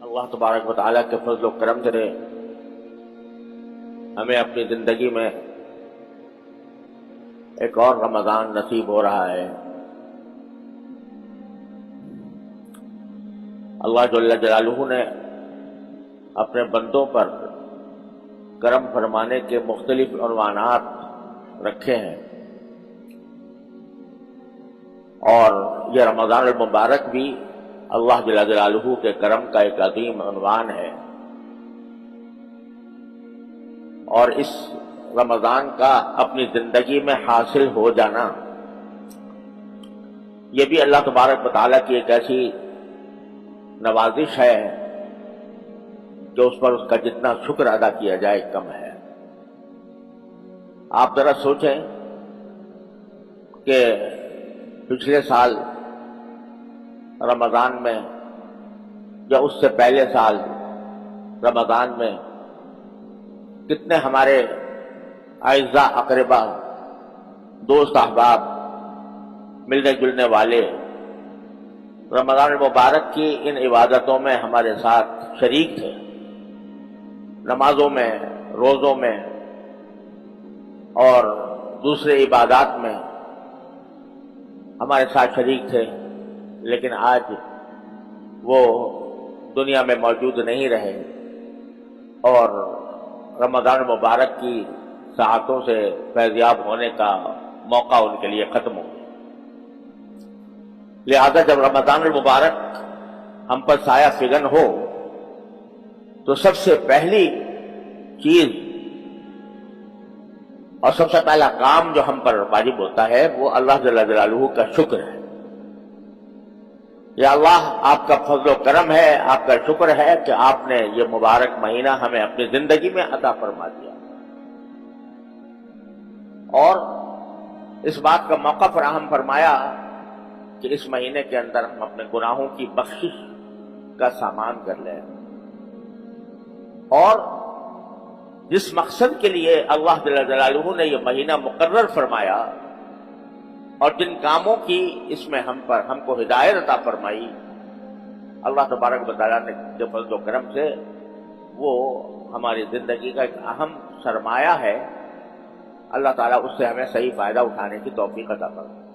اللہ تبارک و تعالیٰ کے فضل و کرم سے ہمیں اپنی زندگی میں ایک اور رمضان نصیب ہو رہا ہے۔ اللہ جل جلالہ نے اپنے بندوں پر کرم فرمانے کے مختلف عنوانات رکھے ہیں، اور یہ رمضان المبارک بھی اللہ جل جلالہ کے کرم کا ایک عظیم عنوان ہے، اور اس رمضان کا اپنی زندگی میں حاصل ہو جانا یہ بھی اللہ تبارک و تعالیٰ کی ایک ایسی نوازش ہے جو اس پر اس کا جتنا شکر ادا کیا جائے کم ہے۔ آپ ذرا سوچیں کہ پچھلے سال رمضان میں یا اس سے پہلے سال رمضان میں کتنے ہمارے اعزاء اقربا، دوست احباب، ملنے جلنے والے رمضان المبارک کی ان عبادتوں میں ہمارے ساتھ شریک تھے، نمازوں میں، روزوں میں اور دوسرے عبادات میں ہمارے ساتھ شریک تھے، لیکن آج وہ دنیا میں موجود نہیں رہے اور رمضان المبارک کی ساعتوں سے فیضیاب ہونے کا موقع ان کے لیے ختم ہو گیا۔ لہذا جب رمضان المبارک ہم پر سایہ فگن ہو تو سب سے پہلی چیز اور سب سے پہلا کام جو ہم پر واجب ہوتا ہے وہ اللہ جل جلالہ کا شکر ہے۔ یا اللہ، آپ کا فضل و کرم ہے، آپ کا شکر ہے کہ آپ نے یہ مبارک مہینہ ہمیں اپنی زندگی میں عطا فرما دیا، اور اس بات کا موقع فراہم فرمایا کہ اس مہینے کے اندر ہم اپنے گناہوں کی بخشش کا سامان کر لیں، اور جس مقصد کے لیے اللہ جل جلالہ نے یہ مہینہ مقرر فرمایا اور جن کاموں کی اس میں ہم کو ہدایت عطا فرمائی، اللہ تبارک و تعالیٰ نے جو فضل و کرم سے وہ ہماری زندگی کا ایک اہم سرمایہ ہے۔ اللہ تعالیٰ اس سے ہمیں صحیح فائدہ اٹھانے کی توفیق عطا فرمائے۔